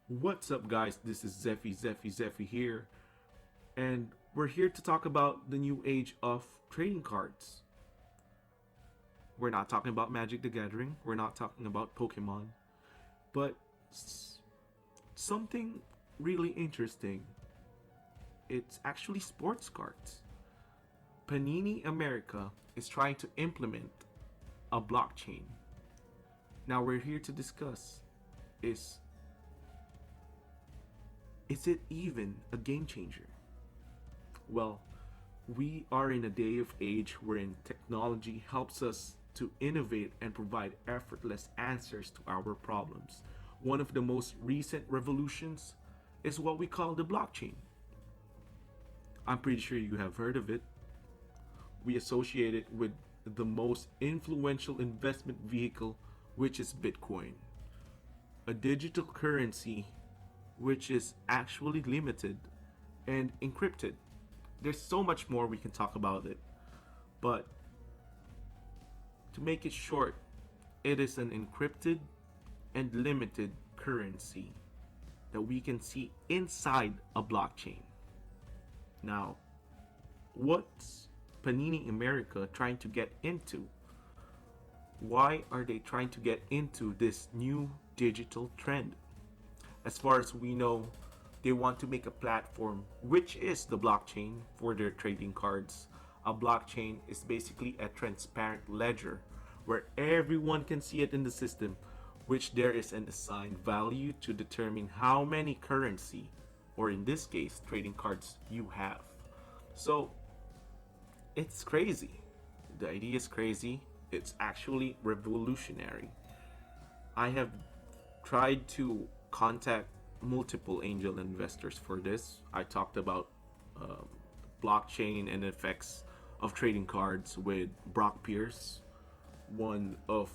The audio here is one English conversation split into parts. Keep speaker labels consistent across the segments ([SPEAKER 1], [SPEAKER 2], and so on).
[SPEAKER 1] What's up, guys? This is Zeffy here, and we're here to talk about the new age of trading cards. We're not talking about Magic the Gathering, we're not talking about Pokemon, but something really interesting. It's actually sports cards. Panini America is trying to implement a blockchain. Now we're here to discuss is is it even a game changer? Well, we are in a day of age wherein technology helps us to innovate and provide effortless answers to our problems. One of the most recent revolutions is what we call the blockchain. I'm pretty sure you have heard of it. We associate it with the most influential investment vehicle, which is Bitcoin, a digital currency which is actually limited and encrypted. There's so much more we can talk about it, but to make it short, it is an encrypted and limited currency that we can see inside a blockchain. Now, what's Panini America trying to get into? Why are they trying to get into this new digital trend? As far as we know, they want to make a platform which is the blockchain for their trading cards. A blockchain is basically a transparent ledger where everyone can see it in the system, which there is an assigned value to determine how many currency, or in this case, trading cards you have. So it's crazy. The idea is crazy. It's actually revolutionary. I have tried to contact multiple angel investors for this. I talked about blockchain and effects of trading cards with Brock Pierce, one of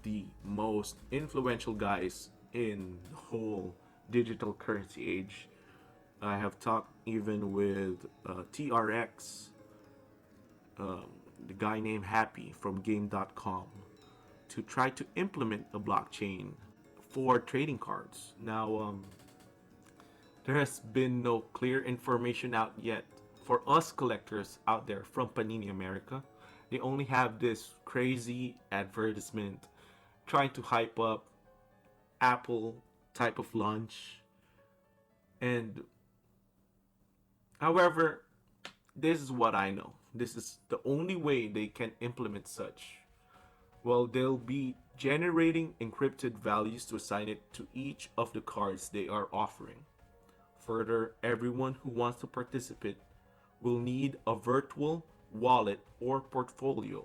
[SPEAKER 1] the most influential guys in the whole digital currency age. I have talked even with TRX, the guy named Happy from Game.com, to try to implement a blockchain for trading cards. Now, there has been no clear information out yet for us collectors out there from Panini America. They only have this crazy advertisement trying to hype up Apple type of launch. And however, this is what I know. This is the only way they can implement such. Well, they'll be generating encrypted values to assign it to each of the cards they are offering. Further, everyone who wants to participate will need a virtual wallet or portfolio,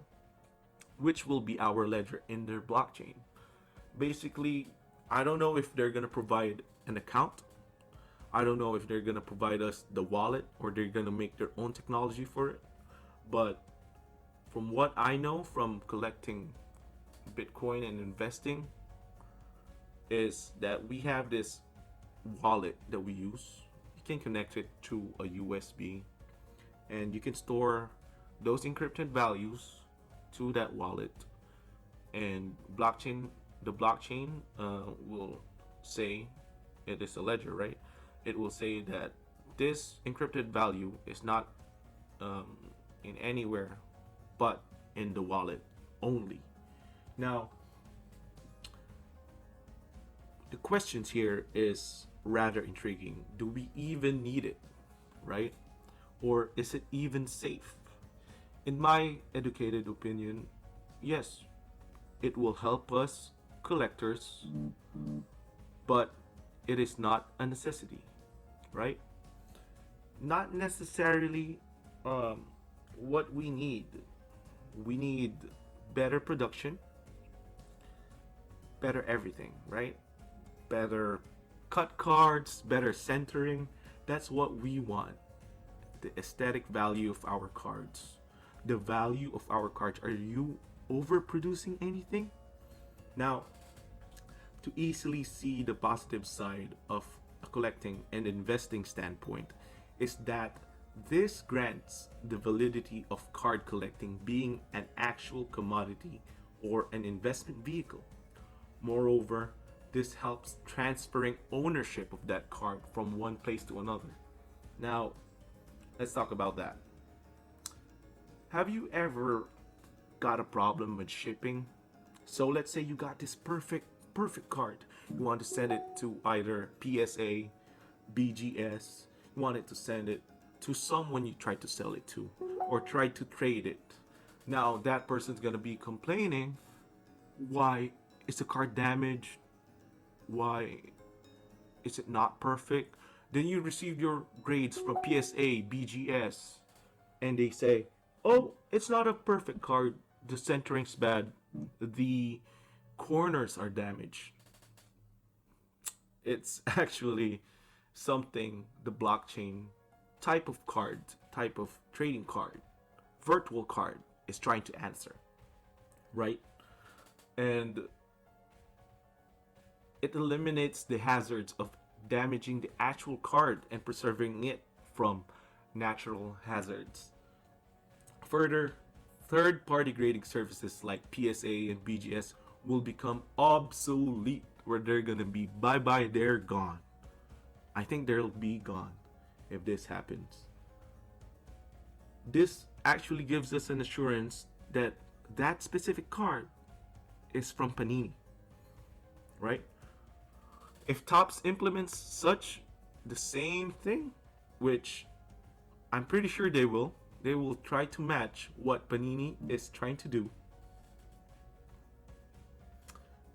[SPEAKER 1] which will be our ledger in their blockchain. Basically, I don't know if they're going to provide an account. I don't know if they're going to provide us the wallet or they're going to make their own technology for it. But from what I know from collecting Bitcoin and investing, is that we have this wallet that we use. You can connect it to a USB and you can store those encrypted values to that wallet, and the blockchain will say it is a ledger, right? It will say that this encrypted value is not in anywhere but in the wallet only. Now, the questions here is rather intriguing. Do we even need it, right? Or is it even safe? In my educated opinion, yes, it will help us collectors, but it is not a necessity, right? Not necessarily what we need. We need better production, better everything, right? Better cut cards, better centering. That's what we want. The aesthetic value of our cards. The value of our cards. Are you overproducing anything? Now, to easily see the positive side of a collecting and investing standpoint is that this grants the validity of card collecting being an actual commodity or an investment vehicle. Moreover, This helps transferring ownership of that card from one place to another. Now, let's talk about that. Have you ever got a problem with shipping? So let's say you got this perfect card. You want to send it to either PSA, BGS. You wanted to send it to someone you tried to sell it to or try to trade it. Now that person's gonna be complaining, why is the card damaged? Why is it not perfect? Then you receive your grades from PSA, BGS, and they say, oh, it's not a perfect card. The centering's bad. The corners are damaged. It's actually something the blockchain type of card, type of trading card, virtual card is trying to answer, right? And it eliminates the hazards of damaging the actual card and preserving it from natural hazards. Further, third-party grading services like PSA and BGS will become obsolete, where they're gonna be bye-bye, they're gone. I think they'll be gone if this happens. This actually gives us an assurance that that specific card is from Panini, right? If Topps implements such the same thing, which I'm pretty sure they will try to match what Panini is trying to do.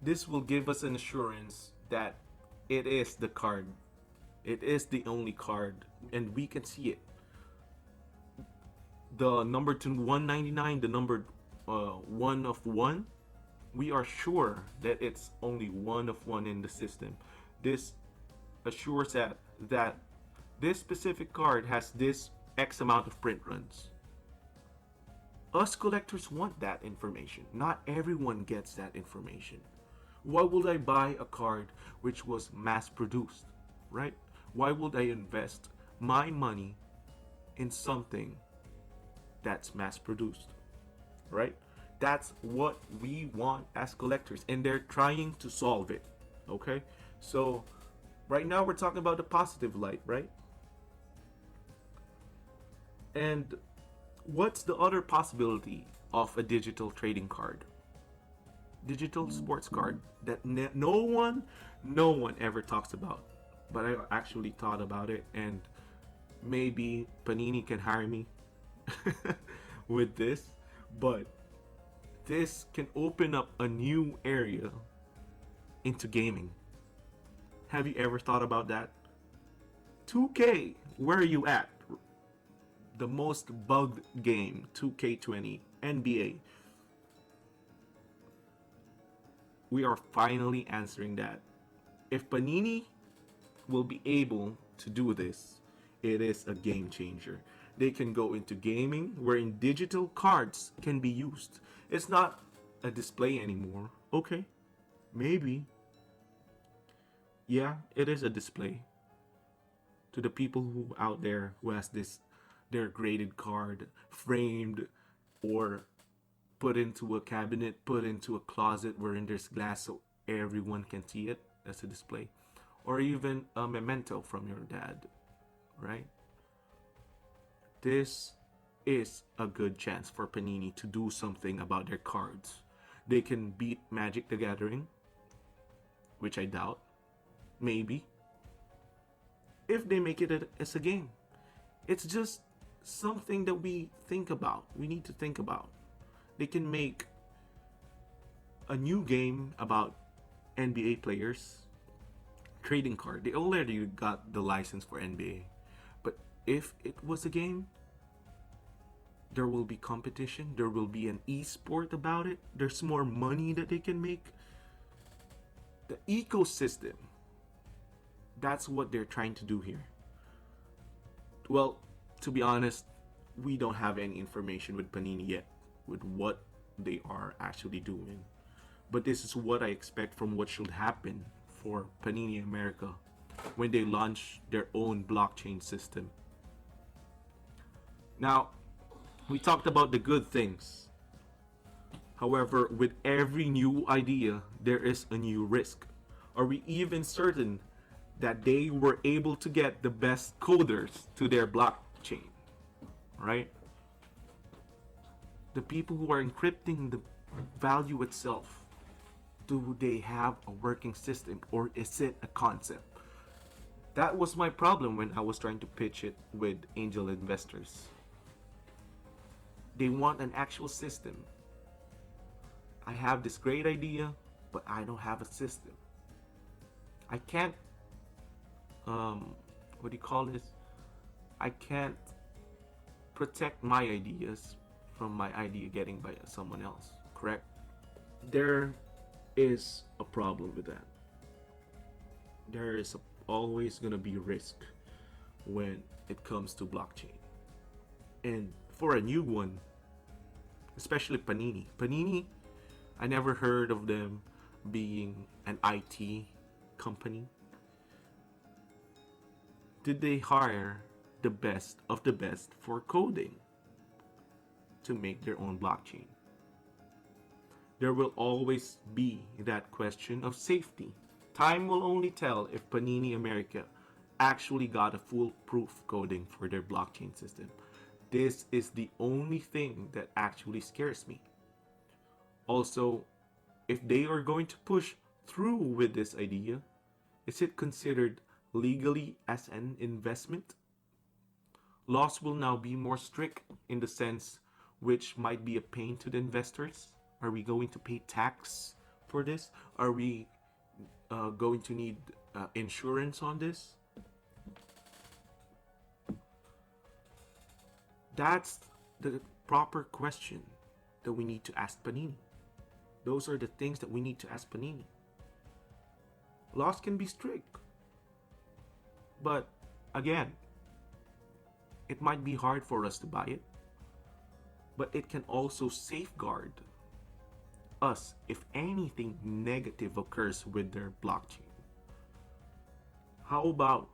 [SPEAKER 1] This will give us an assurance that it is the card. It is the only card, and we can see it. The number to 199, the number 1 of 1, we are sure that it's only 1 of 1 in the system. This assures that this specific card has this X amount of print runs. Us collectors want that information. Not everyone gets that information. Why would I buy a card which was mass produced, right? Why would I invest my money in something that's mass produced, right? That's what we want as collectors, and they're trying to solve it, okay? So right now we're talking about the positive light, right? And what's the other possibility of a digital trading card? Digital sports card that no one ever talks about, but I actually thought about it, and maybe Panini can hire me with this. But this can open up a new area into gaming. Have you ever thought about that? 2K, where are you at? The most bugged game, 2K20, NBA. We are finally answering that. If Panini will be able to do this, it is a game changer. They can go into gaming wherein digital cards can be used. It's not a display anymore. Okay, maybe. Yeah, it is a display. To the people who out there who has their graded card framed or put into a cabinet, put into a closet wherein there's glass so everyone can see it. That's a display. Or even a memento from your dad, right? This is a good chance for Panini to do something about their cards. They can beat Magic the Gathering, which I doubt. Maybe. If they make it as a game. It's just something that we think about. We need to think about. They can make a new game about NBA players. Trading card. They already got the license for NBA. But if it was a game, there will be competition. There will be an esport about it. There's more money that they can make. The ecosystem. That's what they're trying to do here. Well, to be honest, we don't have any information with Panini yet with what they are actually doing. But this is what I expect from what should happen for Panini America when they launch their own blockchain system. Now, we talked about the good things. However, with every new idea, there is a new risk. Are we even certain that they were able to get the best coders to their blockchain? Right? The people who are encrypting the value itself, do they have a working system or is it a concept? That was my problem when I was trying to pitch it with angel investors. They want an actual system. I have this great idea, but I don't have a system. I can't, what do you call this? I can't protect my ideas from my idea getting by someone else, correct? There is a problem with that. There is always going to be risk when it comes to blockchain. And for a new one, especially Panini. Panini, I never heard of them being an IT company. Did they hire the best of the best for coding to make their own blockchain? There will always be that question of safety. Time will only tell if Panini America actually got a foolproof coding for their blockchain system. This is the only thing that actually scares me. Also, if they are going to push through with this idea, is it considered legally as an investment? Laws will now be more strict in the sense which might be a pain to the investors. Are we going to pay tax for this? Are we going to need insurance on this? That's the proper question that we need to ask Panini. Those are the things that we need to ask Panini. Laws can be strict, but again, it might be hard for us to buy it, but it can also safeguard us if anything negative occurs with their blockchain. How about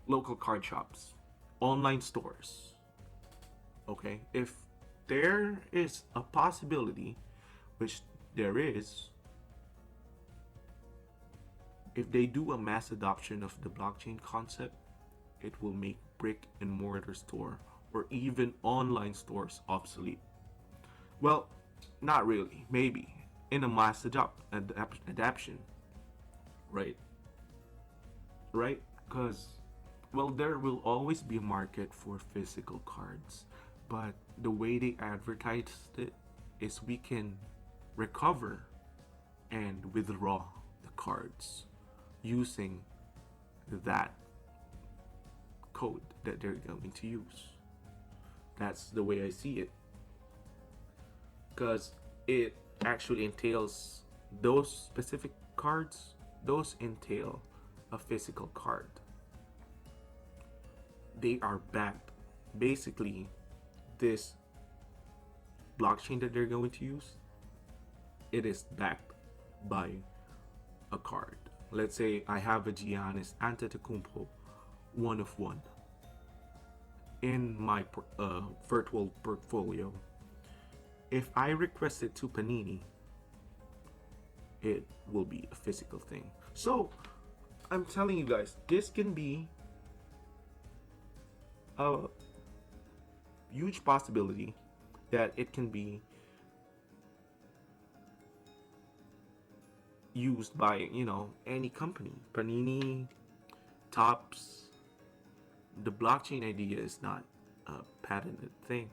[SPEAKER 1] local card shops, online stores? Okay, if there is a possibility, which there is, if they do a mass adoption of the blockchain concept, it will make brick and mortar store or even online stores obsolete. Well, not really, maybe in a mass adaption, right? Right? Because, well, there will always be a market for physical cards, but the way they advertised it is we can recover and withdraw the cards using that code that they're going to use. That's the way I see it. Because it actually entails those specific cards, those entail a physical card. They are backed. Basically, this blockchain that they're going to use, it is backed by a card. Let's say I have a Giannis Antetokounmpo 1 of 1 in my virtual portfolio. If I request it to Panini, it will be a physical thing. So I'm telling you guys, this can be a huge possibility that it can be used by, any company. Panini, Tops. The blockchain idea is not a patented thing.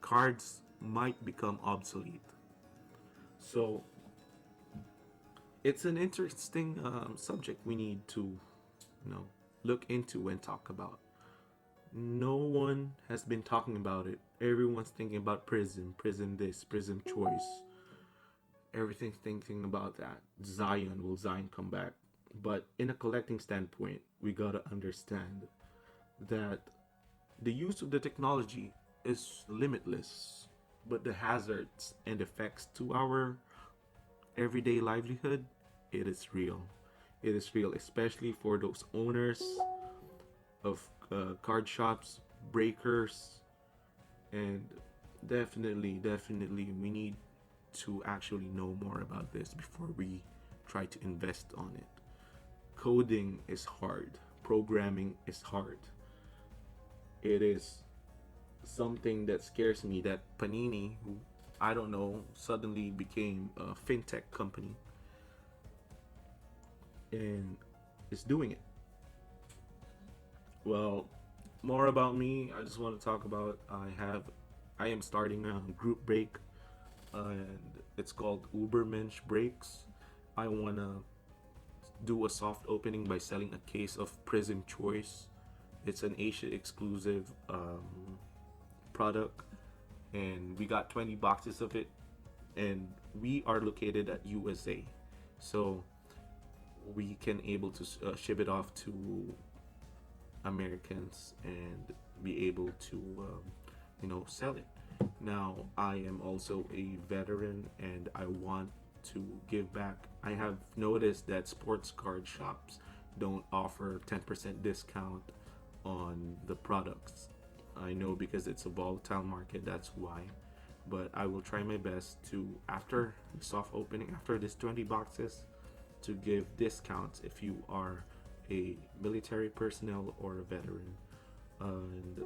[SPEAKER 1] Cards might become obsolete. So it's an interesting subject we need to, look into and talk about. No one has been talking about it. Everyone's thinking about Prism this, Prism choice. Everything's thinking about that. Zion, will Zion come back? But in a collecting standpoint, we gotta understand that the use of the technology is limitless, but the hazards and effects to our everyday livelihood, it is real. It is real, especially for those owners of card shops, breakers, and definitely, we need to actually know more about this before we try to invest on it. Coding is hard. Programming is hard. It is something that scares me that Panini, who I don't know, suddenly became a fintech company and is doing it. Well, more about me. I just want to talk about I am starting a group break, and it's called Ubermensch Breaks. I wanna do a soft opening by selling a case of Prism Choice. It's an Asia exclusive product, and we got 20 boxes of it, and we are located at USA, so we can able to ship it off to Americans and be able to sell it. Now I am also a veteran and I want to give back. I have noticed that sports card shops don't offer 10% discount on the products. I know because it's a volatile market, that's why. But I will try my best to, after the soft opening, after this 20 boxes, to give discounts if you are a military personnel or a veteran. And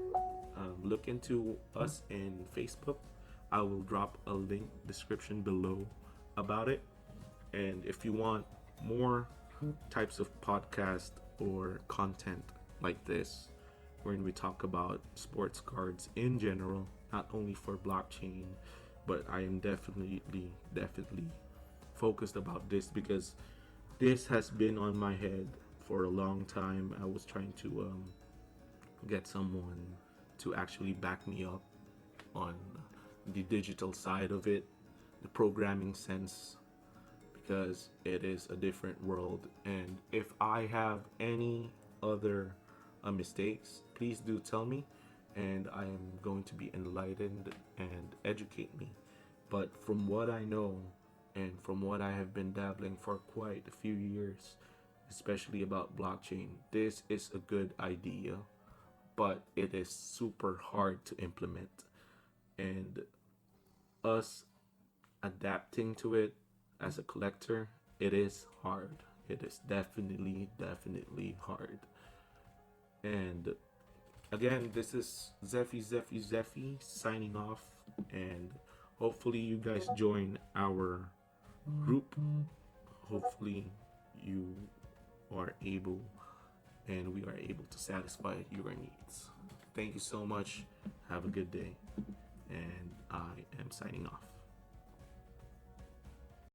[SPEAKER 1] look into us in Facebook. I will drop a link description below about it. And if you want more types of podcast or content like this, wherein we talk about sports cards in general, not only for blockchain, but I am definitely focused about this because this has been on my head for a long time. I was trying to get someone to actually back me up on the digital side of it, the programming sense, because it is a different world. And if I have any other mistakes, please do tell me, and I am going to be enlightened and educate me. But from what I know and from what I have been dabbling for quite a few years, especially about blockchain, this is a good idea, but it is super hard to implement. And us adapting to it as a collector, it is hard. It is definitely hard. And again, this is Zeffy signing off, and hopefully you guys join our group. Hopefully you are able and we are able to satisfy your needs. Thank you so much. Have a good day. And I am signing off.